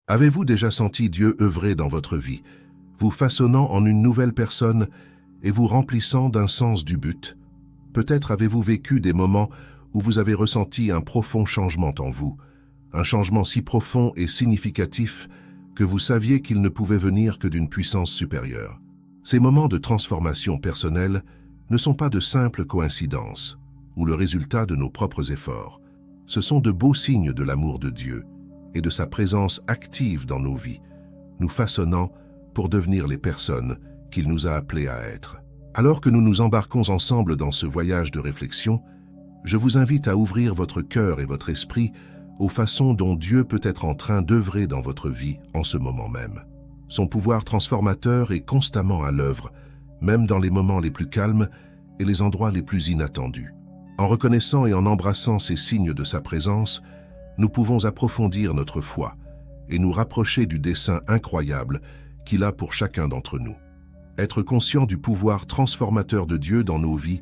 Avez-vous déjà senti Dieu œuvrer dans votre vie, vous façonnant en une nouvelle personne et vous remplissant d'un sens du but? Peut-être avez-vous vécu des moments où vous avez ressenti un profond changement en vous, un changement si profond et significatif que vous saviez qu'il ne pouvait venir que d'une puissance supérieure. Ces moments de transformation personnelle ne sont pas de simples coïncidences ou le résultat de nos propres efforts. Ce sont de beaux signes de l'amour de Dieu et de sa présence active dans nos vies, nous façonnant pour devenir les personnes qu'il nous a appelés à être. Alors que nous nous embarquons ensemble dans ce voyage de réflexion, je vous invite à ouvrir votre cœur et votre esprit aux façons dont Dieu peut être en train d'œuvrer dans votre vie en ce moment même. Son pouvoir transformateur est constamment à l'œuvre, même dans les moments les plus calmes et les endroits les plus inattendus. En reconnaissant et en embrassant ces signes de sa présence, nous pouvons approfondir notre foi et nous rapprocher du dessein incroyable qu'il a pour chacun d'entre nous. Être conscient du pouvoir transformateur de Dieu dans nos vies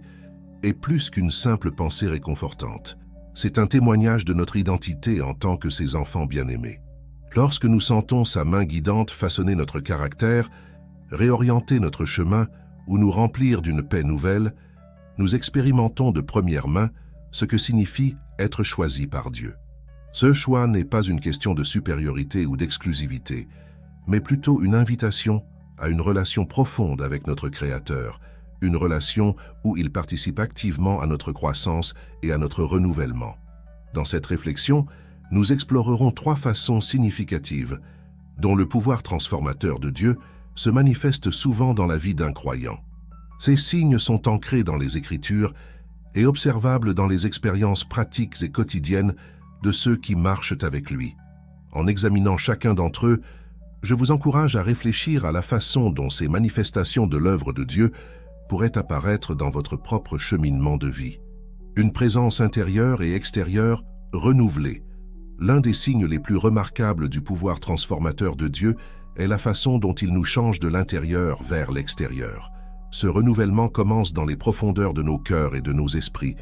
est plus qu'une simple pensée réconfortante. C'est un témoignage de notre identité en tant que ses enfants bien-aimés. Lorsque nous sentons sa main guidante façonner notre caractère, réorienter notre chemin ou nous remplir d'une paix nouvelle, nous expérimentons de première main ce que signifie être choisi par Dieu. Ce choix n'est pas une question de supériorité ou d'exclusivité, mais plutôt une invitation à une relation profonde avec notre Créateur, une relation où il participe activement à notre croissance et à notre renouvellement. Dans cette réflexion, nous explorerons 3 façons significatives dont le pouvoir transformateur de Dieu se manifeste souvent dans la vie d'un croyant. Ces signes sont ancrés dans les Écritures et observables dans les expériences pratiques et quotidiennes de ceux qui marchent avec lui. En examinant chacun d'entre eux, je vous encourage à réfléchir à la façon dont ces manifestations de l'œuvre de Dieu pourraient apparaître dans votre propre cheminement de vie. Une présence intérieure et extérieure renouvelée. L'un des signes les plus remarquables du pouvoir transformateur de Dieu est la façon dont il nous change de l'intérieur vers l'extérieur. Ce renouvellement commence dans les profondeurs de nos cœurs et de nos esprits,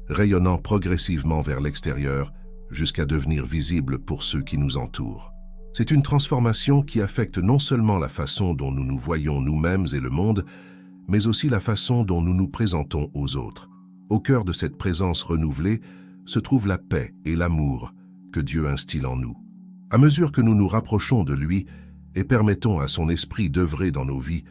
rayonnant progressivement vers l'extérieur jusqu'à devenir visible pour ceux qui nous entourent. C'est une transformation qui affecte non seulement la façon dont nous nous voyons nous-mêmes et le monde, mais aussi la façon dont nous nous présentons aux autres. Au cœur de cette présence renouvelée se trouve la paix et l'amour que Dieu instille en nous. À mesure que nous nous rapprochons de lui et permettons à son esprit d'œuvrer dans nos vies,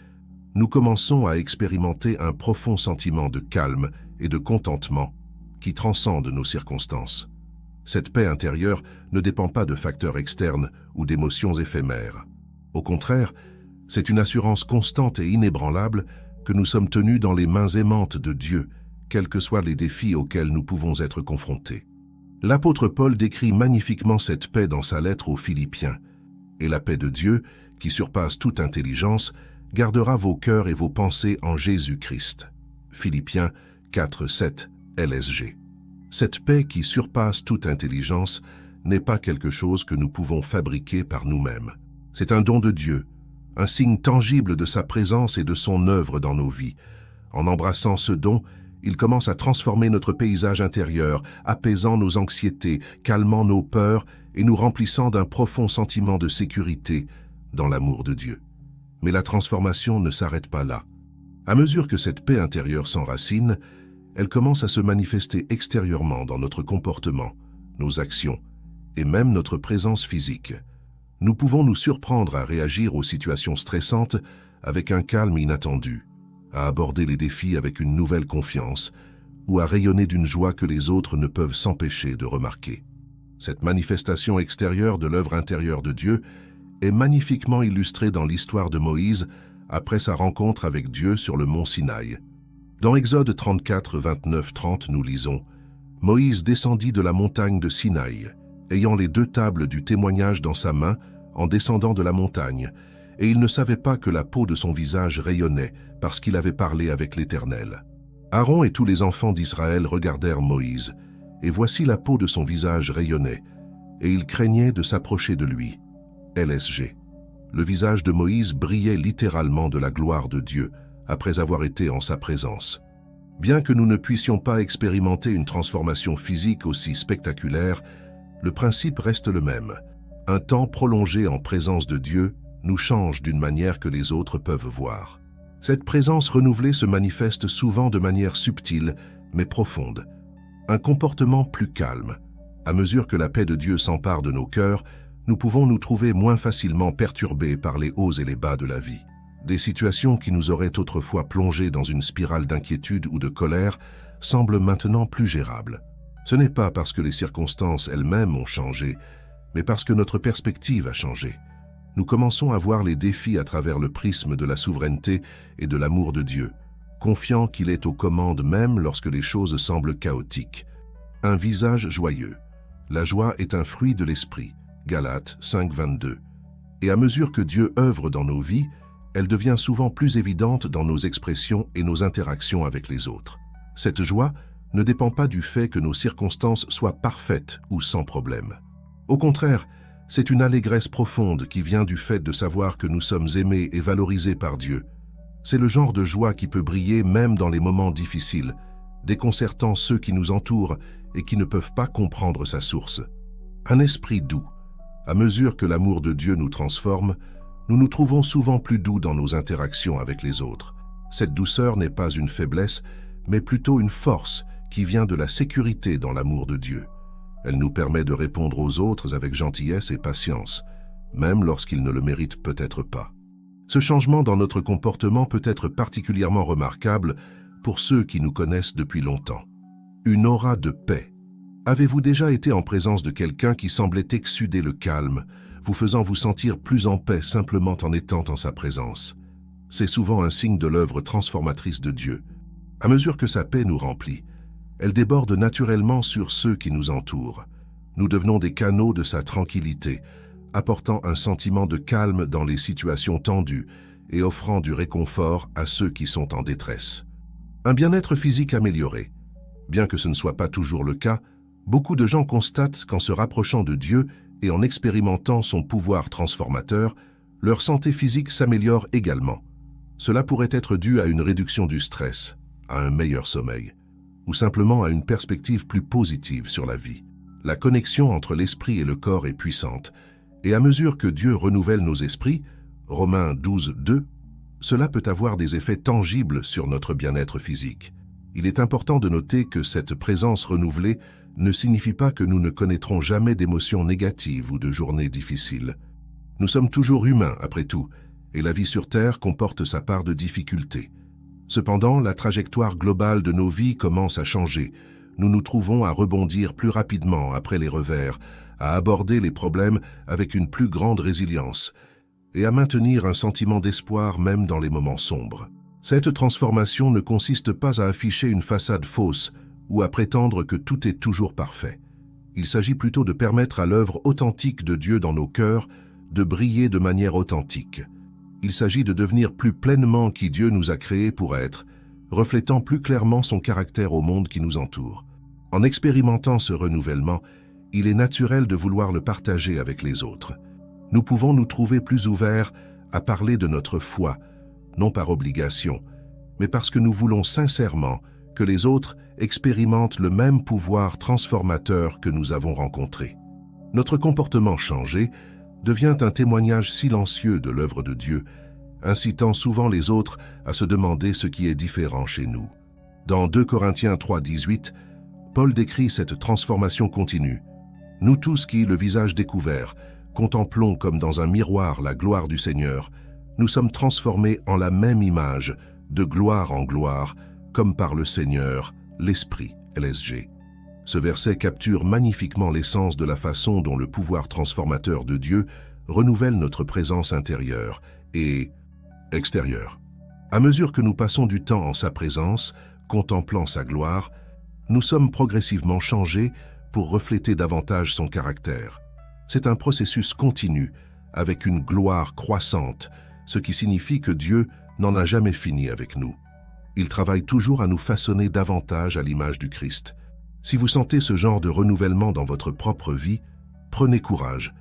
nous commençons à expérimenter un profond sentiment de calme et de contentement qui transcende nos circonstances. Cette paix intérieure ne dépend pas de facteurs externes ou d'émotions éphémères. Au contraire, c'est une assurance constante et inébranlable que nous sommes tenus dans les mains aimantes de Dieu, quels que soient les défis auxquels nous pouvons être confrontés. L'apôtre Paul décrit magnifiquement cette paix dans sa lettre aux Philippiens. Et la paix de Dieu, qui surpasse toute intelligence, gardera vos cœurs et vos pensées en Jésus-Christ. Philippiens 4:7 LSG. Cette paix qui surpasse toute intelligence n'est pas quelque chose que nous pouvons fabriquer par nous-mêmes. C'est un don de Dieu, un signe tangible de sa présence et de son œuvre dans nos vies. En embrassant ce don, il commence à transformer notre paysage intérieur, apaisant nos anxiétés, calmant nos peurs et nous remplissant d'un profond sentiment de sécurité dans l'amour de Dieu. Mais la transformation ne s'arrête pas là. À mesure que cette paix intérieure s'enracine, elle commence à se manifester extérieurement dans notre comportement, nos actions et même notre présence physique. Nous pouvons nous surprendre à réagir aux situations stressantes avec un calme inattendu, à aborder les défis avec une nouvelle confiance ou à rayonner d'une joie que les autres ne peuvent s'empêcher de remarquer. Cette manifestation extérieure de l'œuvre intérieure de Dieu est magnifiquement illustrée dans l'histoire de Moïse après sa rencontre avec Dieu sur le mont Sinaï. Dans Exode 34, 29-30, nous lisons « Moïse descendit de la montagne de Sinaï, ayant les 2 tables du témoignage dans sa main en descendant de la montagne, et il ne savait pas que la peau de son visage rayonnait parce qu'il avait parlé avec l'Éternel. Aaron et tous les enfants d'Israël regardèrent Moïse, et voici la peau de son visage rayonnait, et ils craignaient de s'approcher de lui. » LSG. Le visage de Moïse brillait littéralement de la gloire de Dieu, après avoir été en sa présence. Bien que nous ne puissions pas expérimenter une transformation physique aussi spectaculaire, le principe reste le même. Un temps prolongé en présence de Dieu nous change d'une manière que les autres peuvent voir. Cette présence renouvelée se manifeste souvent de manière subtile, mais profonde. Un comportement plus calme. À mesure que la paix de Dieu s'empare de nos cœurs, nous pouvons nous trouver moins facilement perturbés par les hauts et les bas de la vie. Des situations qui nous auraient autrefois plongés dans une spirale d'inquiétude ou de colère semblent maintenant plus gérables. Ce n'est pas parce que les circonstances elles-mêmes ont changé, mais parce que notre perspective a changé. Nous commençons à voir les défis à travers le prisme de la souveraineté et de l'amour de Dieu, confiant qu'il est aux commandes même lorsque les choses semblent chaotiques. Un visage joyeux. La joie est un fruit de l'esprit. Galates 5:22. Et à mesure que Dieu œuvre dans nos vies, elle devient souvent plus évidente dans nos expressions et nos interactions avec les autres. Cette joie ne dépend pas du fait que nos circonstances soient parfaites ou sans problème. Au contraire, c'est une allégresse profonde qui vient du fait de savoir que nous sommes aimés et valorisés par Dieu. C'est le genre de joie qui peut briller même dans les moments difficiles, déconcertant ceux qui nous entourent et qui ne peuvent pas comprendre sa source. Un esprit doux. À mesure que l'amour de Dieu nous transforme, nous nous trouvons souvent plus doux dans nos interactions avec les autres. Cette douceur n'est pas une faiblesse, mais plutôt une force qui vient de la sécurité dans l'amour de Dieu. Elle nous permet de répondre aux autres avec gentillesse et patience, même lorsqu'ils ne le méritent peut-être pas. Ce changement dans notre comportement peut être particulièrement remarquable pour ceux qui nous connaissent depuis longtemps. Une aura de paix. Avez-vous déjà été en présence de quelqu'un qui semblait exsuder le calme, vous faisant vous sentir plus en paix simplement en étant en sa présence? C'est souvent un signe de l'œuvre transformatrice de Dieu. À mesure que sa paix nous remplit, elle déborde naturellement sur ceux qui nous entourent. Nous devenons des canaux de sa tranquillité, apportant un sentiment de calme dans les situations tendues et offrant du réconfort à ceux qui sont en détresse. Un bien-être physique amélioré. Bien que ce ne soit pas toujours le cas, beaucoup de gens constatent qu'en se rapprochant de Dieu et en expérimentant son pouvoir transformateur, leur santé physique s'améliore également. Cela pourrait être dû à une réduction du stress, à un meilleur sommeil, ou simplement à une perspective plus positive sur la vie. La connexion entre l'esprit et le corps est puissante, et à mesure que Dieu renouvelle nos esprits, Romains 12:2, cela peut avoir des effets tangibles sur notre bien-être physique. Il est important de noter que cette présence renouvelée ne signifie pas que nous ne connaîtrons jamais d'émotions négatives ou de journées difficiles. Nous sommes toujours humains, après tout, et la vie sur Terre comporte sa part de difficultés. Cependant, la trajectoire globale de nos vies commence à changer. Nous nous trouvons à rebondir plus rapidement après les revers, à aborder les problèmes avec une plus grande résilience et à maintenir un sentiment d'espoir même dans les moments sombres. Cette transformation ne consiste pas à afficher une façade fausse ou à prétendre que tout est toujours parfait. Il s'agit plutôt de permettre à l'œuvre authentique de Dieu dans nos cœurs de briller de manière authentique. Il s'agit de devenir plus pleinement qui Dieu nous a créés pour être, reflétant plus clairement son caractère au monde qui nous entoure. En expérimentant ce renouvellement, il est naturel de vouloir le partager avec les autres. Nous pouvons nous trouver plus ouverts à parler de notre foi, non par obligation, mais parce que nous voulons sincèrement que les autres expérimentent le même pouvoir transformateur que nous avons rencontré. Notre comportement changé devient un témoignage silencieux de l'œuvre de Dieu, incitant souvent les autres à se demander ce qui est différent chez nous. Dans 2 Corinthiens 3:18, Paul décrit cette transformation continue. Nous tous qui, le visage découvert, contemplons comme dans un miroir la gloire du Seigneur, nous sommes transformés en la même image, de gloire en gloire, comme par le Seigneur, l'Esprit, LSG. Ce verset capture magnifiquement l'essence de la façon dont le pouvoir transformateur de Dieu renouvelle notre présence intérieure et extérieure. À mesure que nous passons du temps en sa présence, contemplant sa gloire, nous sommes progressivement changés pour refléter davantage son caractère. C'est un processus continu, avec une gloire croissante, ce qui signifie que Dieu n'en a jamais fini avec nous. Il travaille toujours à nous façonner davantage à l'image du Christ. Si vous sentez ce genre de renouvellement dans votre propre vie, prenez courage.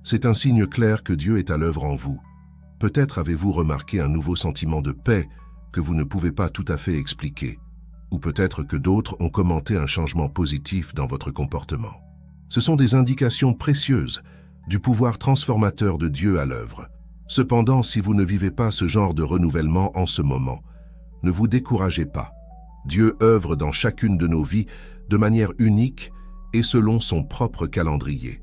C'est un signe clair que Dieu est à l'œuvre en vous. Peut-être avez-vous remarqué un nouveau sentiment de paix que vous ne pouvez pas tout à fait expliquer, ou peut-être que d'autres ont commenté un changement positif dans votre comportement. Ce sont des indications précieuses, du pouvoir transformateur de Dieu à l'œuvre. Cependant, si vous ne vivez pas ce genre de renouvellement en ce moment, ne vous découragez pas. Dieu œuvre dans chacune de nos vies de manière unique et selon son propre calendrier.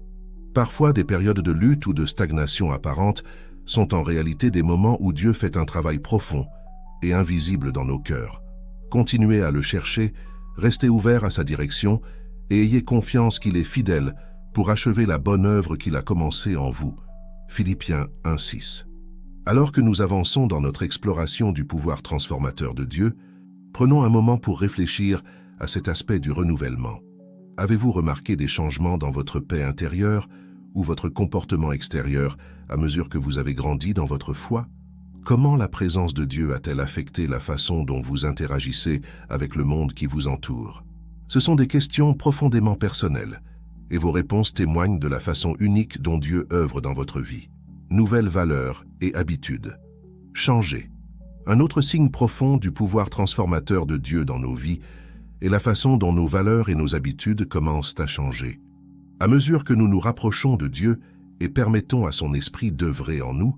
Parfois, des périodes de lutte ou de stagnation apparente sont en réalité des moments où Dieu fait un travail profond et invisible dans nos cœurs. Continuez à le chercher, restez ouverts à sa direction et ayez confiance qu'il est fidèle pour achever la bonne œuvre qu'il a commencée en vous. Philippiens 1:6. Alors que nous avançons dans notre exploration du pouvoir transformateur de Dieu, prenons un moment pour réfléchir à cet aspect du renouvellement. Avez-vous remarqué des changements dans votre paix intérieure ou votre comportement extérieur à mesure que vous avez grandi dans votre foi? Comment la présence de Dieu a-t-elle affecté la façon dont vous interagissez avec le monde qui vous entoure? Ce sont des questions profondément personnelles, et vos réponses témoignent de la façon unique dont Dieu œuvre dans votre vie. Nouvelles valeurs et habitudes. Changer. Un autre signe profond du pouvoir transformateur de Dieu dans nos vies est la façon dont nos valeurs et nos habitudes commencent à changer. À mesure que nous nous rapprochons de Dieu et permettons à son esprit d'œuvrer en nous,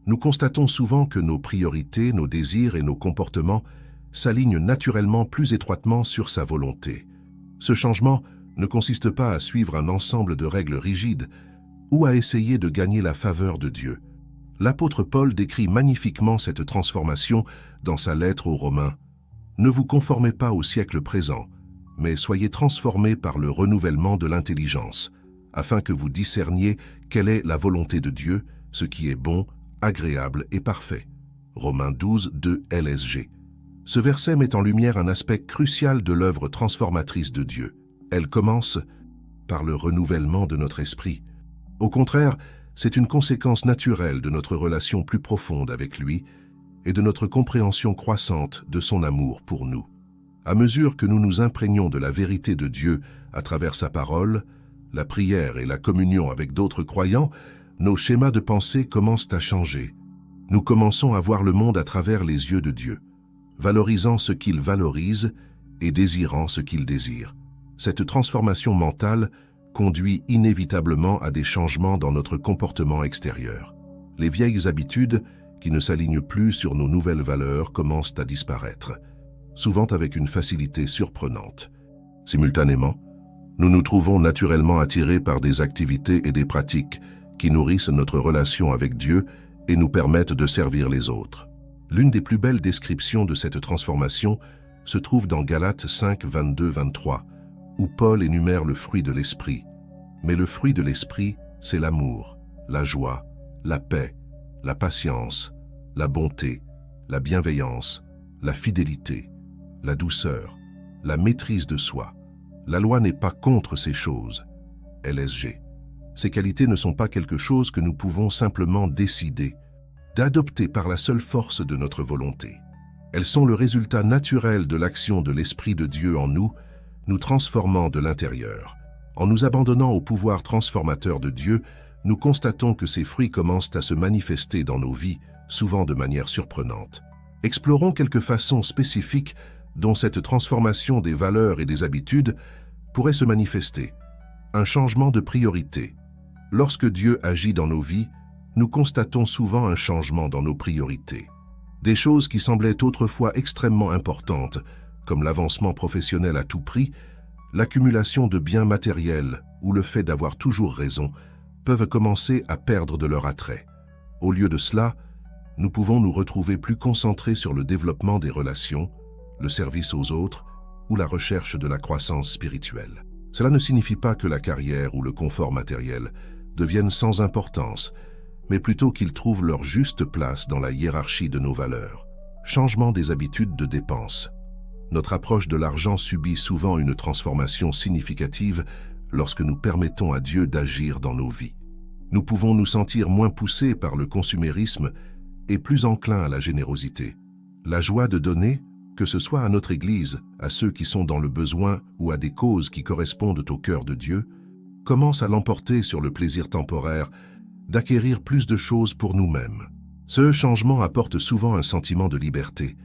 nous constatons souvent que nos priorités, nos désirs et nos comportements s'alignent naturellement plus étroitement sur sa volonté. Ce changement ne consiste pas à suivre un ensemble de règles rigides ou à essayer de gagner la faveur de Dieu. L'apôtre Paul décrit magnifiquement cette transformation dans sa lettre aux Romains. « Ne vous conformez pas au siècle présent, mais soyez transformés par le renouvellement de l'intelligence, afin que vous discerniez quelle est la volonté de Dieu, ce qui est bon, agréable et parfait. » Romains 12, 2 LSG. Ce verset met en lumière un aspect crucial de l'œuvre transformatrice de Dieu. Elle commence par le renouvellement de notre esprit. Au contraire, c'est une conséquence naturelle de notre relation plus profonde avec lui et de notre compréhension croissante de son amour pour nous. À mesure que nous nous imprégnons de la vérité de Dieu à travers sa parole, la prière et la communion avec d'autres croyants, nos schémas de pensée commencent à changer. Nous commençons à voir le monde à travers les yeux de Dieu, valorisant ce qu'il valorise et désirant ce qu'il désire. Cette transformation mentale conduit inévitablement à des changements dans notre comportement extérieur. Les vieilles habitudes, qui ne s'alignent plus sur nos nouvelles valeurs, commencent à disparaître, souvent avec une facilité surprenante. Simultanément, nous nous trouvons naturellement attirés par des activités et des pratiques qui nourrissent notre relation avec Dieu et nous permettent de servir les autres. L'une des plus belles descriptions de cette transformation se trouve dans Galates 5, 22-23, où Paul énumère le fruit de l'esprit. Mais le fruit de l'esprit, c'est l'amour, la joie, la paix, la patience, la bonté, la bienveillance, la fidélité, la douceur, la maîtrise de soi. La loi n'est pas contre ces choses. LSG. Ces qualités ne sont pas quelque chose que nous pouvons simplement décider d'adopter par la seule force de notre volonté. Elles sont le résultat naturel de l'action de l'Esprit de Dieu en nous, nous transformant de l'intérieur. En nous abandonnant au pouvoir transformateur de Dieu, nous constatons que ces fruits commencent à se manifester dans nos vies, souvent de manière surprenante. Explorons quelques façons spécifiques dont cette transformation des valeurs et des habitudes pourrait se manifester. Un changement de priorité. Lorsque Dieu agit dans nos vies, nous constatons souvent un changement dans nos priorités. Des choses qui semblaient autrefois extrêmement importantes, comme l'avancement professionnel à tout prix, l'accumulation de biens matériels ou le fait d'avoir toujours raison, peuvent commencer à perdre de leur attrait. Au lieu de cela, nous pouvons nous retrouver plus concentrés sur le développement des relations, le service aux autres ou la recherche de la croissance spirituelle. Cela ne signifie pas que la carrière ou le confort matériel deviennent sans importance, mais plutôt qu'ils trouvent leur juste place dans la hiérarchie de nos valeurs. Changement des habitudes de dépenses. Notre approche de l'argent subit souvent une transformation significative lorsque nous permettons à Dieu d'agir dans nos vies. Nous pouvons nous sentir moins poussés par le consumérisme et plus enclins à la générosité. La joie de donner, que ce soit à notre Église, à ceux qui sont dans le besoin ou à des causes qui correspondent au cœur de Dieu, commence à l'emporter sur le plaisir temporaire d'acquérir plus de choses pour nous-mêmes. Ce changement apporte souvent un sentiment de liberté,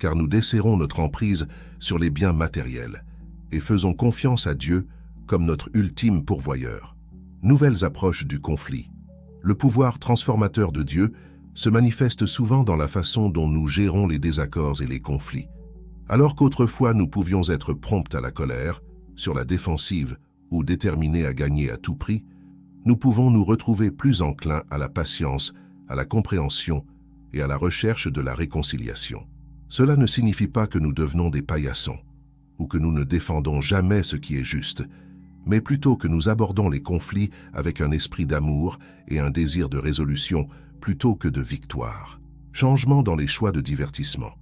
car nous desserrons notre emprise sur les biens matériels et faisons confiance à Dieu comme notre ultime pourvoyeur. Nouvelles approches du conflit. Le pouvoir transformateur de Dieu se manifeste souvent dans la façon dont nous gérons les désaccords et les conflits. Alors qu'autrefois nous pouvions être prompts à la colère, sur la défensive ou déterminés à gagner à tout prix, nous pouvons nous retrouver plus enclins à la patience, à la compréhension et à la recherche de la réconciliation. Cela ne signifie pas que nous devenons des paillassons, ou que nous ne défendons jamais ce qui est juste, mais plutôt que nous abordons les conflits avec un esprit d'amour et un désir de résolution plutôt que de victoire. Changement dans les choix de divertissement.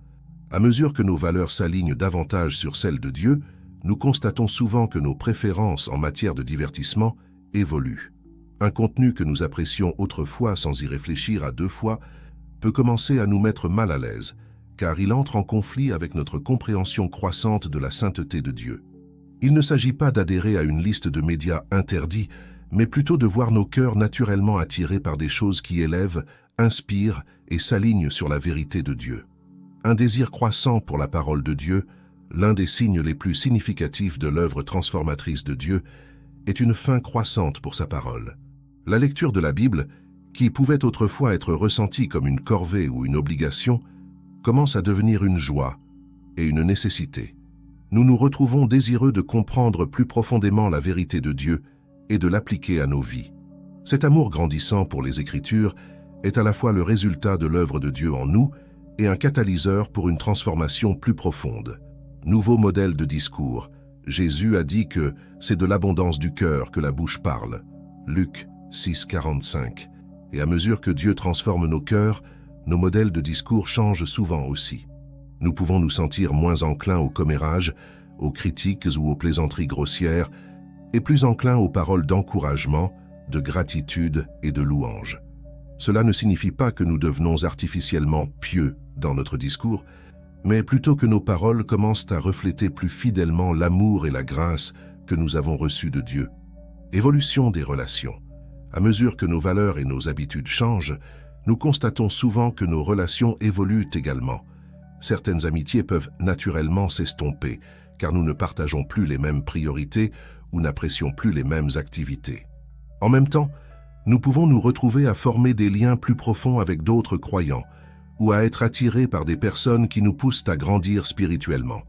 À mesure que nos valeurs s'alignent davantage sur celles de Dieu, nous constatons souvent que nos préférences en matière de divertissement évoluent. Un contenu que nous apprécions autrefois sans y réfléchir à deux fois peut commencer à nous mettre mal à l'aise, car il entre en conflit avec notre compréhension croissante de la sainteté de Dieu. Il ne s'agit pas d'adhérer à une liste de médias interdits, mais plutôt de voir nos cœurs naturellement attirés par des choses qui élèvent, inspirent et s'alignent sur la vérité de Dieu. Un désir croissant pour la parole de Dieu, l'un des signes les plus significatifs de l'œuvre transformatrice de Dieu, est une faim croissante pour sa parole. La lecture de la Bible, qui pouvait autrefois être ressentie comme une corvée ou une obligation, commence à devenir une joie et une nécessité. Nous nous retrouvons désireux de comprendre plus profondément la vérité de Dieu et de l'appliquer à nos vies. Cet amour grandissant pour les Écritures est à la fois le résultat de l'œuvre de Dieu en nous et un catalyseur pour une transformation plus profonde. Nouveau modèle de discours. Jésus a dit que c'est de l'abondance du cœur que la bouche parle. Luc 6,45. Et à mesure que Dieu transforme nos cœurs, nos modèles de discours changent souvent aussi. Nous pouvons nous sentir moins enclins au commérage, aux critiques ou aux plaisanteries grossières, et plus enclins aux paroles d'encouragement, de gratitude et de louange. Cela ne signifie pas que nous devenons artificiellement pieux dans notre discours, mais plutôt que nos paroles commencent à refléter plus fidèlement l'amour et la grâce que nous avons reçus de Dieu. Évolution des relations. À mesure que nos valeurs et nos habitudes changent, nous constatons souvent que nos relations évoluent également. Certaines amitiés peuvent naturellement s'estomper, car nous ne partageons plus les mêmes priorités ou n'apprécions plus les mêmes activités. En même temps, nous pouvons nous retrouver à former des liens plus profonds avec d'autres croyants, ou à être attirés par des personnes qui nous poussent à grandir spirituellement.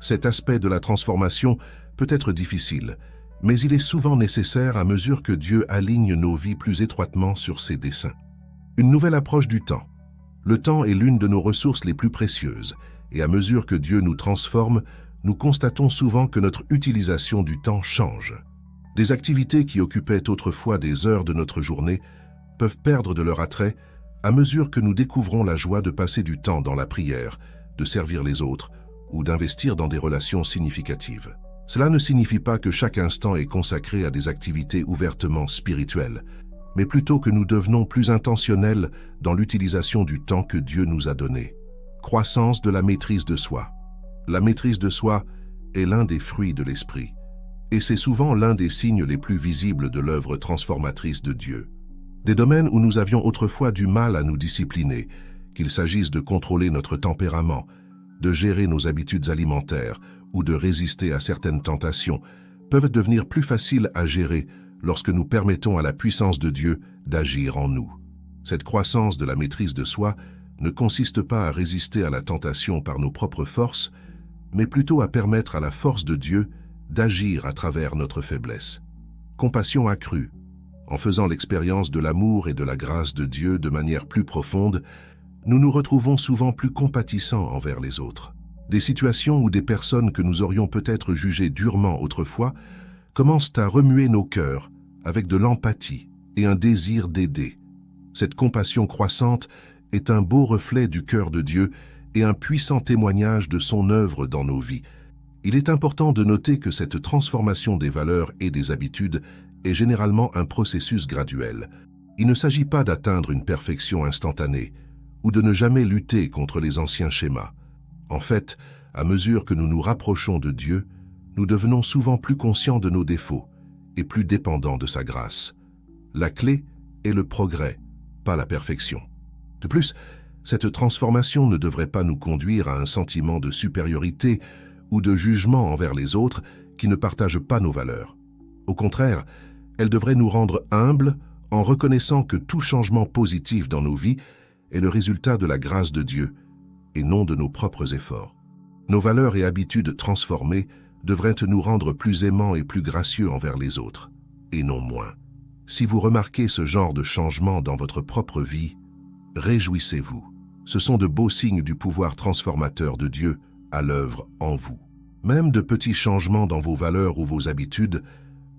Cet aspect de la transformation peut être difficile, mais il est souvent nécessaire à mesure que Dieu aligne nos vies plus étroitement sur ses desseins. Une nouvelle approche du temps. Le temps est l'une de nos ressources les plus précieuses, et à mesure que Dieu nous transforme, nous constatons souvent que notre utilisation du temps change. Des activités qui occupaient autrefois des heures de notre journée peuvent perdre de leur attrait à mesure que nous découvrons la joie de passer du temps dans la prière, de servir les autres ou d'investir dans des relations significatives. Cela ne signifie pas que chaque instant est consacré à des activités ouvertement spirituelles, mais plutôt que nous devenons plus intentionnels dans l'utilisation du temps que Dieu nous a donné. Croissance de la maîtrise de soi. La maîtrise de soi est l'un des fruits de l'esprit, et c'est souvent l'un des signes les plus visibles de l'œuvre transformatrice de Dieu. Des domaines où nous avions autrefois du mal à nous discipliner, qu'il s'agisse de contrôler notre tempérament, de gérer nos habitudes alimentaires ou de résister à certaines tentations, peuvent devenir plus faciles à gérer lorsque nous permettons à la puissance de Dieu d'agir en nous. Cette croissance de la maîtrise de soi ne consiste pas à résister à la tentation par nos propres forces, mais plutôt à permettre à la force de Dieu d'agir à travers notre faiblesse. Compassion accrue. En faisant l'expérience de l'amour et de la grâce de Dieu de manière plus profonde, nous nous retrouvons souvent plus compatissants envers les autres. Des situations ou des personnes que nous aurions peut-être jugées durement autrefois commencent à remuer nos cœurs avec de l'empathie et un désir d'aider. Cette compassion croissante est un beau reflet du cœur de Dieu et un puissant témoignage de son œuvre dans nos vies. Il est important de noter que cette transformation des valeurs et des habitudes est généralement un processus graduel. Il ne s'agit pas d'atteindre une perfection instantanée ou de ne jamais lutter contre les anciens schémas. En fait, à mesure que nous nous rapprochons de Dieu, nous devenons souvent plus conscients de nos défauts et plus dépendants de sa grâce. La clé est le progrès, pas la perfection. De plus, cette transformation ne devrait pas nous conduire à un sentiment de supériorité ou de jugement envers les autres qui ne partagent pas nos valeurs. Au contraire, Elle devrait nous rendre humbles en reconnaissant que tout changement positif dans nos vies est le résultat de la grâce de Dieu et non de nos propres efforts. Nos valeurs et habitudes transformées devraient nous rendre plus aimants et plus gracieux envers les autres, et non moins. Si vous remarquez ce genre de changement dans votre propre vie, réjouissez-vous. Ce sont de beaux signes du pouvoir transformateur de Dieu à l'œuvre en vous. Même de petits changements dans vos valeurs ou vos habitudes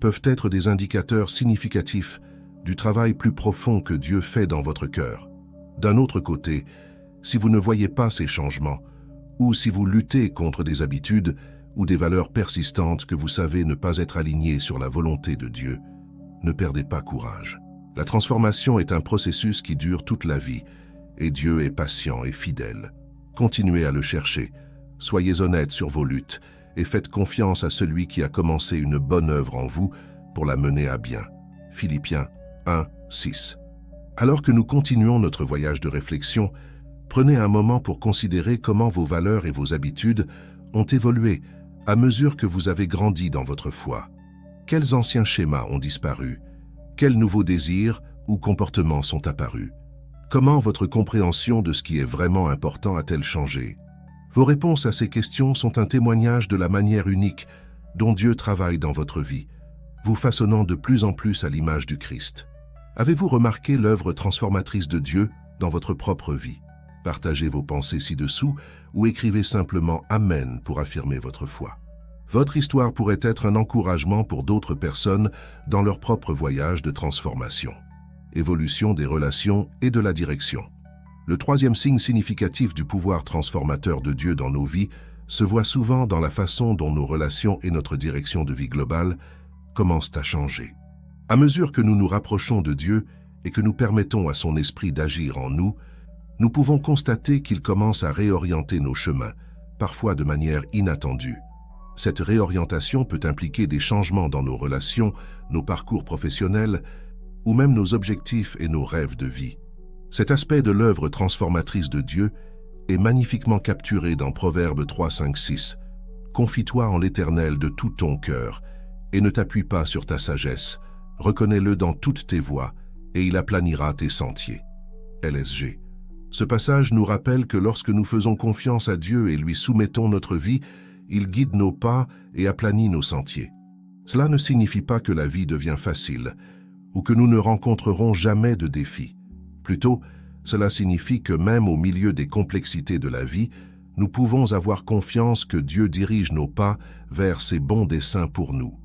peuvent être des indicateurs significatifs du travail plus profond que Dieu fait dans votre cœur. D'un autre côté, si vous ne voyez pas ces changements, ou si vous luttez contre des habitudes ou des valeurs persistantes que vous savez ne pas être alignées sur la volonté de Dieu, ne perdez pas courage. La transformation est un processus qui dure toute la vie, et Dieu est patient et fidèle. Continuez à le chercher, soyez honnête sur vos luttes, et faites confiance à celui qui a commencé une bonne œuvre en vous pour la mener à bien. Philippiens 1, 6. Alors que nous continuons notre voyage de réflexion, prenez un moment pour considérer comment vos valeurs et vos habitudes ont évolué à mesure que vous avez grandi dans votre foi. Quels anciens schémas ont disparu? Quels nouveaux désirs ou comportements sont apparus? Comment votre compréhension de ce qui est vraiment important a-t-elle changé? Vos réponses à ces questions sont un témoignage de la manière unique dont Dieu travaille dans votre vie, vous façonnant de plus en plus à l'image du Christ. Avez-vous remarqué l'œuvre transformatrice de Dieu dans votre propre vie? Partagez vos pensées ci-dessous ou écrivez simplement « Amen » pour affirmer votre foi. Votre histoire pourrait être un encouragement pour d'autres personnes dans leur propre voyage de transformation. Évolution des relations et de la direction. Le troisième signe significatif du pouvoir transformateur de Dieu dans nos vies se voit souvent dans la façon dont nos relations et notre direction de vie globale commencent à changer. À mesure que nous nous rapprochons de Dieu et que nous permettons à son esprit d'agir en nous, nous pouvons constater qu'il commence à réorienter nos chemins, parfois de manière inattendue. Cette réorientation peut impliquer des changements dans nos relations, nos parcours professionnels, ou même nos objectifs et nos rêves de vie. Cet aspect de l'œuvre transformatrice de Dieu est magnifiquement capturé dans Proverbes 3, 5, 6. « Confie-toi en l'Éternel de tout ton cœur, et ne t'appuie pas sur ta sagesse. Reconnais-le dans toutes tes voies, et il aplanira tes sentiers. » LSG. Ce passage nous rappelle que lorsque nous faisons confiance à Dieu et lui soumettons notre vie, il guide nos pas et aplanit nos sentiers. Cela ne signifie pas que la vie devient facile, ou que nous ne rencontrerons jamais de défis. Plutôt, cela signifie que même au milieu des complexités de la vie, nous pouvons avoir confiance que Dieu dirige nos pas vers ses bons desseins pour nous.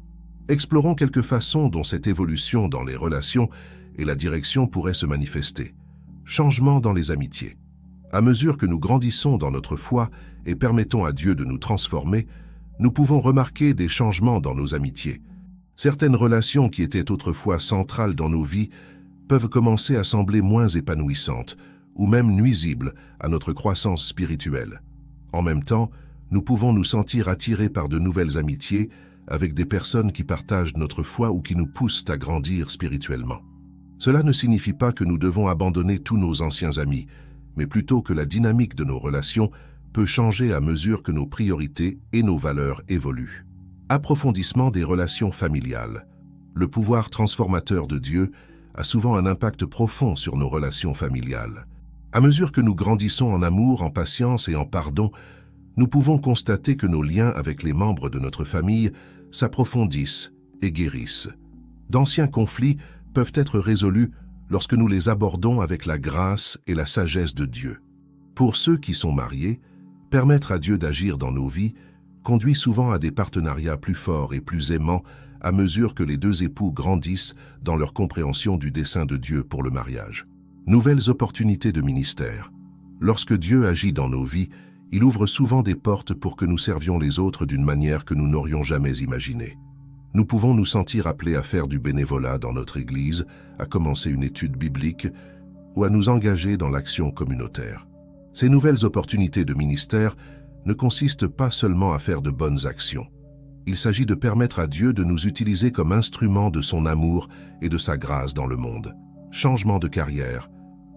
Explorons quelques façons dont cette évolution dans les relations et la direction pourrait se manifester. Changement dans les amitiés. À mesure que nous grandissons dans notre foi et permettons à Dieu de nous transformer, nous pouvons remarquer des changements dans nos amitiés. Certaines relations qui étaient autrefois centrales dans nos vies peuvent commencer à sembler moins épanouissantes ou même nuisibles à notre croissance spirituelle. En même temps, nous pouvons nous sentir attirés par de nouvelles amitiés avec des personnes qui partagent notre foi ou qui nous poussent à grandir spirituellement. Cela ne signifie pas que nous devons abandonner tous nos anciens amis, mais plutôt que la dynamique de nos relations peut changer à mesure que nos priorités et nos valeurs évoluent. Approfondissement des relations familiales. Le pouvoir transformateur de Dieu a souvent un impact profond sur nos relations familiales. À mesure que nous grandissons en amour, en patience et en pardon, nous pouvons constater que nos liens avec les membres de notre famille s'approfondissent et guérissent. D'anciens conflits peuvent être résolus lorsque nous les abordons avec la grâce et la sagesse de Dieu. Pour ceux qui sont mariés, permettre à Dieu d'agir dans nos vies conduit souvent à des partenariats plus forts et plus aimants à mesure que les deux époux grandissent dans leur compréhension du dessein de Dieu pour le mariage. Nouvelles opportunités de ministère. Lorsque Dieu agit dans nos vies, il ouvre souvent des portes pour que nous servions les autres d'une manière que nous n'aurions jamais imaginée. Nous pouvons nous sentir appelés à faire du bénévolat dans notre Église, à commencer une étude biblique ou à nous engager dans l'action communautaire. Ces nouvelles opportunités de ministère ne consistent pas seulement à faire de bonnes actions. Il s'agit de permettre à Dieu de nous utiliser comme instruments de son amour et de sa grâce dans le monde. Changement de carrière.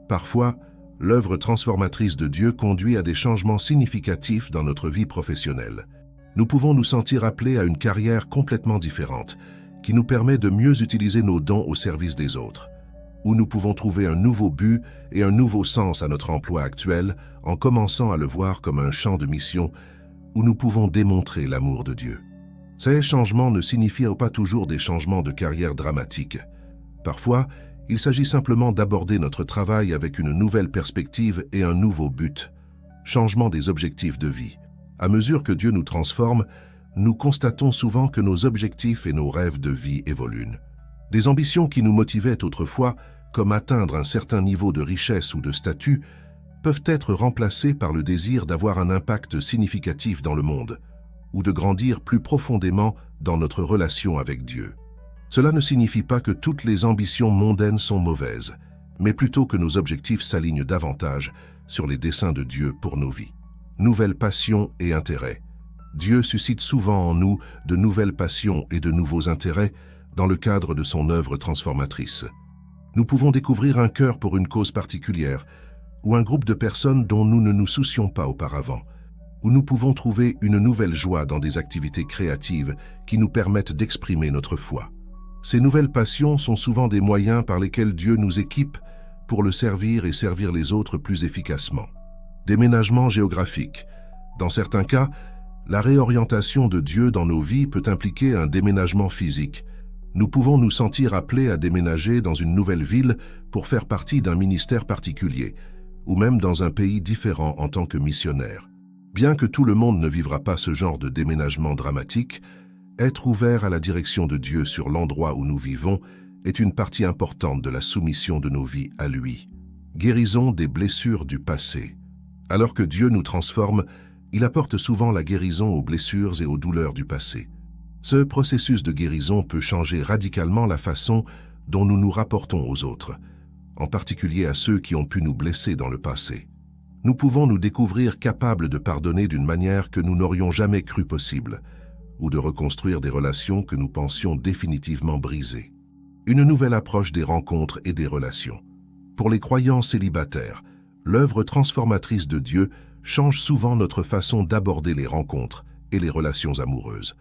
Parfois, l'œuvre transformatrice de Dieu conduit à des changements significatifs dans notre vie professionnelle. Nous pouvons nous sentir appelés à une carrière complètement différente, qui nous permet de mieux utiliser nos dons au service des autres, où nous pouvons trouver un nouveau but et un nouveau sens à notre emploi actuel en commençant à le voir comme un champ de mission où nous pouvons démontrer l'amour de Dieu. Ces changements ne signifient pas toujours des changements de carrière dramatiques. Parfois, il s'agit simplement d'aborder notre travail avec une nouvelle perspective et un nouveau but. Changement des objectifs de vie. À mesure que Dieu nous transforme, nous constatons souvent que nos objectifs et nos rêves de vie évoluent. Des ambitions qui nous motivaient autrefois, comme atteindre un certain niveau de richesse ou de statut, peuvent être remplacées par le désir d'avoir un impact significatif dans le monde, ou de grandir plus profondément dans notre relation avec Dieu. Cela ne signifie pas que toutes les ambitions mondaines sont mauvaises, mais plutôt que nos objectifs s'alignent davantage sur les desseins de Dieu pour nos vies. Nouvelles passions et intérêts. Dieu suscite souvent en nous de nouvelles passions et de nouveaux intérêts dans le cadre de son œuvre transformatrice. Nous pouvons découvrir un cœur pour une cause particulière, ou un groupe de personnes dont nous ne nous soucions pas auparavant, où nous pouvons trouver une nouvelle joie dans des activités créatives qui nous permettent d'exprimer notre foi. Ces nouvelles passions sont souvent des moyens par lesquels Dieu nous équipe pour le servir et servir les autres plus efficacement. Déménagement géographique. Dans certains cas, la réorientation de Dieu dans nos vies peut impliquer un déménagement physique. Nous pouvons nous sentir appelés à déménager dans une nouvelle ville pour faire partie d'un ministère particulier, ou même dans un pays différent en tant que missionnaire. Bien que tout le monde ne vivra pas ce genre de déménagement dramatique, être ouvert à la direction de Dieu sur l'endroit où nous vivons est une partie importante de la soumission de nos vies à lui. Guérison des blessures du passé. Alors que Dieu nous transforme, il apporte souvent la guérison aux blessures et aux douleurs du passé. Ce processus de guérison peut changer radicalement la façon dont nous nous rapportons aux autres, en particulier à ceux qui ont pu nous blesser dans le passé. Nous pouvons nous découvrir capables de pardonner d'une manière que nous n'aurions jamais cru possible, ou de reconstruire des relations que nous pensions définitivement brisées. Une nouvelle approche des rencontres et des relations. Pour les croyants célibataires, l'œuvre transformatrice de Dieu change souvent notre façon d'aborder les rencontres et les relations amoureuses.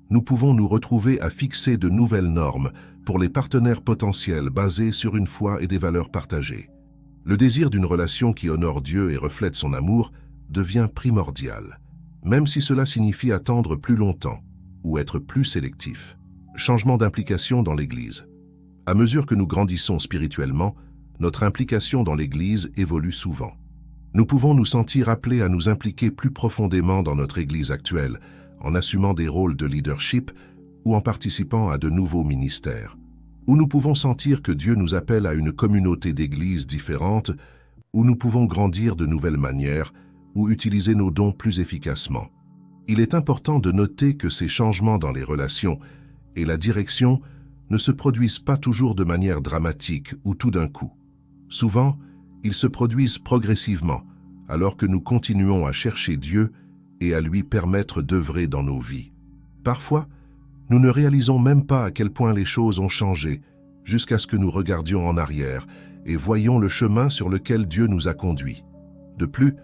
Nous pouvons nous retrouver à fixer de nouvelles normes pour les partenaires potentiels basées sur une foi et des valeurs partagées. Le désir d'une relation qui honore Dieu et reflète son amour devient primordial, même si cela signifie attendre plus longtemps ou être plus sélectif. Changement d'implication dans l'Église. À mesure que nous grandissons spirituellement, notre implication dans l'Église évolue souvent. Nous pouvons nous sentir appelés à nous impliquer plus profondément dans notre Église actuelle, en assumant des rôles de leadership ou en participant à de nouveaux ministères. Ou nous pouvons sentir que Dieu nous appelle à une communauté d'églises différentes, où nous pouvons grandir de nouvelles manières ou utiliser nos dons plus efficacement. Il est important de noter que ces changements dans les relations et la direction ne se produisent pas toujours de manière dramatique ou tout d'un coup. Souvent, ils se produisent progressivement, alors que nous continuons à chercher Dieu et à lui permettre d'œuvrer dans nos vies. Parfois, nous ne réalisons même pas à quel point les choses ont changé, jusqu'à ce que nous regardions en arrière et voyions le chemin sur lequel Dieu nous a conduits. De plus,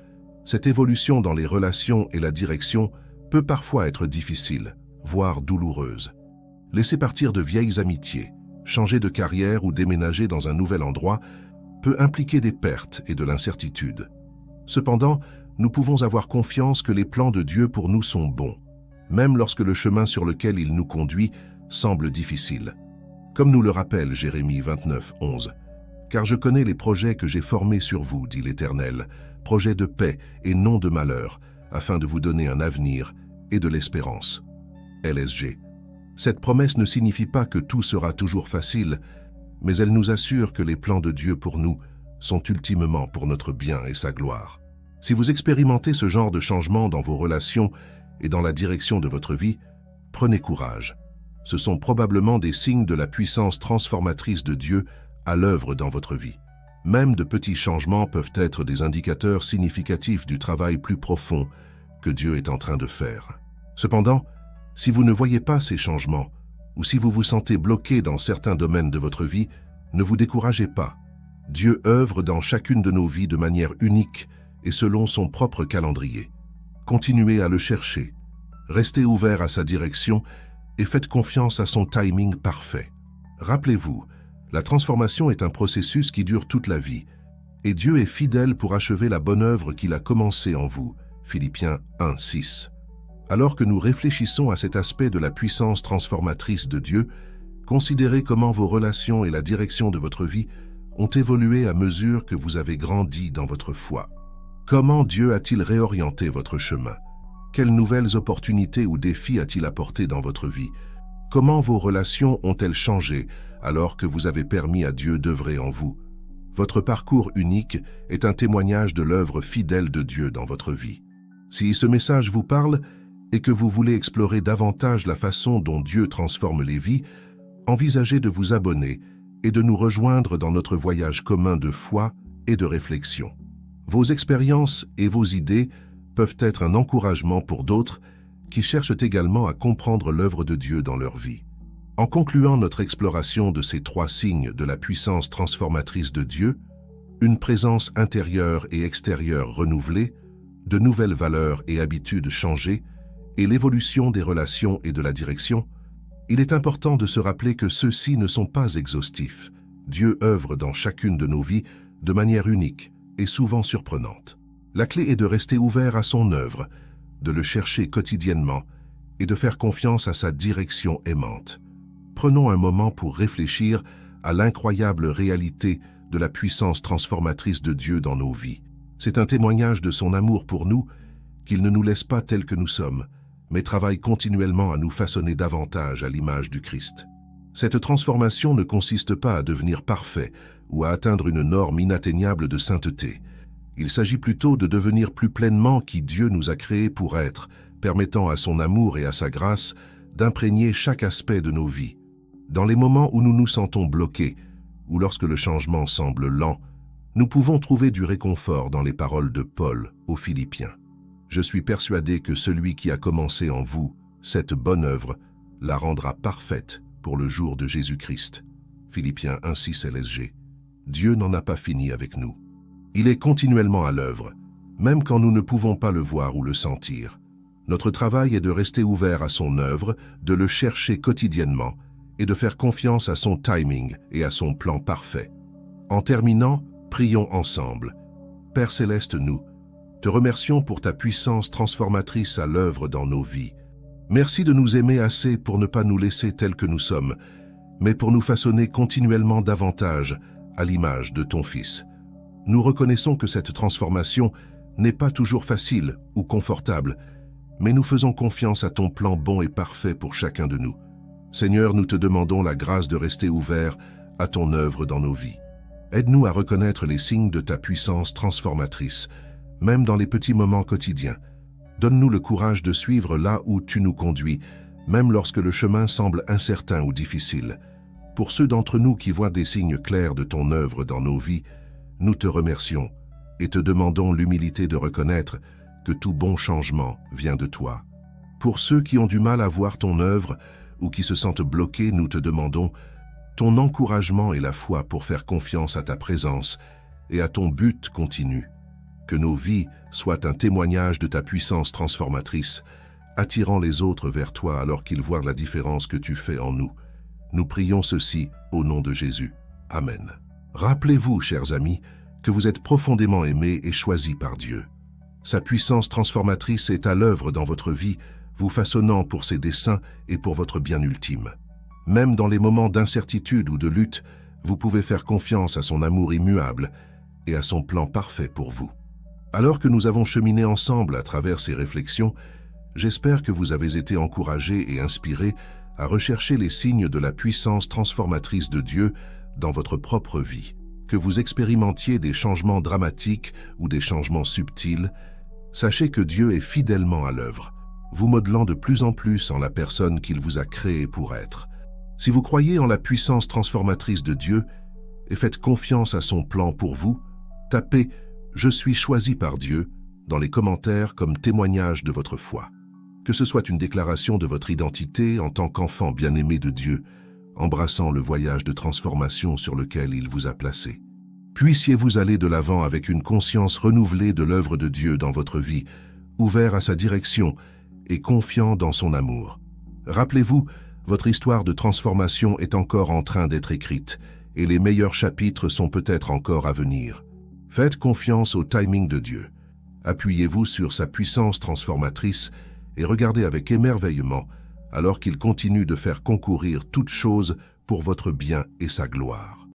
cette évolution dans les relations et la direction peut parfois être difficile, voire douloureuse. Laisser partir de vieilles amitiés, changer de carrière ou déménager dans un nouvel endroit peut impliquer des pertes et de l'incertitude. Cependant, nous pouvons avoir confiance que les plans de Dieu pour nous sont bons, même lorsque le chemin sur lequel il nous conduit semble difficile. Comme nous le rappelle Jérémie 29, 11. « Car je connais les projets que j'ai formés sur vous, dit l'Éternel, projets de paix et non de malheur, afin de vous donner un avenir et de l'espérance. » LSG. Cette promesse ne signifie pas que tout sera toujours facile, mais elle nous assure que les plans de Dieu pour nous sont ultimement pour notre bien et sa gloire. Si vous expérimentez ce genre de changement dans vos relations et dans la direction de votre vie, prenez courage. Ce sont probablement des signes de la puissance transformatrice de Dieu à l'œuvre dans votre vie. Même de petits changements peuvent être des indicateurs significatifs du travail plus profond que Dieu est en train de faire. Cependant, si vous ne voyez pas ces changements, ou si vous vous sentez bloqué dans certains domaines de votre vie, ne vous découragez pas. Dieu œuvre dans chacune de nos vies de manière unique et selon son propre calendrier. Continuez à le chercher, restez ouvert à sa direction et faites confiance à son timing parfait. Rappelez-vous, la transformation est un processus qui dure toute la vie, et Dieu est fidèle pour achever la bonne œuvre qu'il a commencée en vous. Philippiens 1, 6. Alors que nous réfléchissons à cet aspect de la puissance transformatrice de Dieu, considérez comment vos relations et la direction de votre vie ont évolué à mesure que vous avez grandi dans votre foi. Comment Dieu a-t-il réorienté votre chemin? Quelles nouvelles opportunités ou défis a-t-il apporté dans votre vie? Comment vos relations ont-elles changé alors que vous avez permis à Dieu d'œuvrer en vous? Votre parcours unique est un témoignage de l'œuvre fidèle de Dieu dans votre vie. Si ce message vous parle et que vous voulez explorer davantage la façon dont Dieu transforme les vies, envisagez de vous abonner et de nous rejoindre dans notre voyage commun de foi et de réflexion. Vos expériences et vos idées peuvent être un encouragement pour d'autres qui cherchent également à comprendre l'œuvre de Dieu dans leur vie. En concluant notre exploration de ces 3 signes de la puissance transformatrice de Dieu, une présence intérieure et extérieure renouvelée, de nouvelles valeurs et habitudes changées, et l'évolution des relations et de la direction, il est important de se rappeler que ceux-ci ne sont pas exhaustifs. Dieu œuvre dans chacune de nos vies de manière unique et souvent surprenante. La clé est de rester ouvert à son œuvre, de le chercher quotidiennement et de faire confiance à sa direction aimante. Prenons un moment pour réfléchir à l'incroyable réalité de la puissance transformatrice de Dieu dans nos vies. C'est un témoignage de son amour pour nous, qu'il ne nous laisse pas tels que nous sommes, mais travaille continuellement à nous façonner davantage à l'image du Christ. Cette transformation ne consiste pas à devenir parfait ou à atteindre une norme inatteignable de sainteté. Il s'agit plutôt de devenir plus pleinement qui Dieu nous a créés pour être, permettant à son amour et à sa grâce d'imprégner chaque aspect de nos vies. Dans les moments où nous nous sentons bloqués, ou lorsque le changement semble lent, nous pouvons trouver du réconfort dans les paroles de Paul aux Philippiens. Je suis persuadé que celui qui a commencé en vous cette bonne œuvre la rendra parfaite pour le jour de Jésus-Christ. Philippiens 1,6 LSG. Dieu n'en a pas fini avec nous. Il est continuellement à l'œuvre, même quand nous ne pouvons pas le voir ou le sentir. Notre travail est de rester ouvert à son œuvre, de le chercher quotidiennement et de faire confiance à son timing et à son plan parfait. En terminant, prions ensemble. Père Céleste, nous te remercions pour ta puissance transformatrice à l'œuvre dans nos vies. Merci de nous aimer assez pour ne pas nous laisser tels que nous sommes, mais pour nous façonner continuellement davantage à l'image de ton Fils. Nous reconnaissons que cette transformation n'est pas toujours facile ou confortable, mais nous faisons confiance à ton plan bon et parfait pour chacun de nous. Seigneur, nous te demandons la grâce de rester ouverts à ton œuvre dans nos vies. Aide-nous à reconnaître les signes de ta puissance transformatrice, même dans les petits moments quotidiens. Donne-nous le courage de suivre là où tu nous conduis, même lorsque le chemin semble incertain ou difficile. Pour ceux d'entre nous qui voient des signes clairs de ton œuvre dans nos vies, nous te remercions et te demandons l'humilité de reconnaître que tout bon changement vient de toi. Pour ceux qui ont du mal à voir ton œuvre ou qui se sentent bloqués, nous te demandons ton encouragement et la foi pour faire confiance à ta présence et à ton but continu. Que nos vies soient un témoignage de ta puissance transformatrice, attirant les autres vers toi alors qu'ils voient la différence que tu fais en nous. Nous prions ceci au nom de Jésus. Amen. Rappelez-vous, chers amis, que vous êtes profondément aimés et choisis par Dieu. Sa puissance transformatrice est à l'œuvre dans votre vie, vous façonnant pour ses desseins et pour votre bien ultime. Même dans les moments d'incertitude ou de lutte, vous pouvez faire confiance à son amour immuable et à son plan parfait pour vous. Alors que nous avons cheminé ensemble à travers ces réflexions, j'espère que vous avez été encouragés et inspirés à rechercher les signes de la puissance transformatrice de Dieu dans votre propre vie. Que vous expérimentiez des changements dramatiques ou des changements subtils, sachez que Dieu est fidèlement à l'œuvre, vous modelant de plus en plus en la personne qu'il vous a créée pour être. Si vous croyez en la puissance transformatrice de Dieu et faites confiance à son plan pour vous, tapez « Je suis choisi par Dieu » dans les commentaires comme témoignage de votre foi. Que ce soit une déclaration de votre identité en tant qu'enfant bien-aimé de Dieu, embrassant le voyage de transformation sur lequel il vous a placé. Puissiez-vous aller de l'avant avec une conscience renouvelée de l'œuvre de Dieu dans votre vie, ouvert à sa direction et confiant dans son amour. Rappelez-vous, votre histoire de transformation est encore en train d'être écrite, et les meilleurs chapitres sont peut-être encore à venir. Faites confiance au timing de Dieu. Appuyez-vous sur sa puissance transformatrice et regardez avec émerveillement alors qu'il continue de faire concourir toutes choses pour votre bien et sa gloire.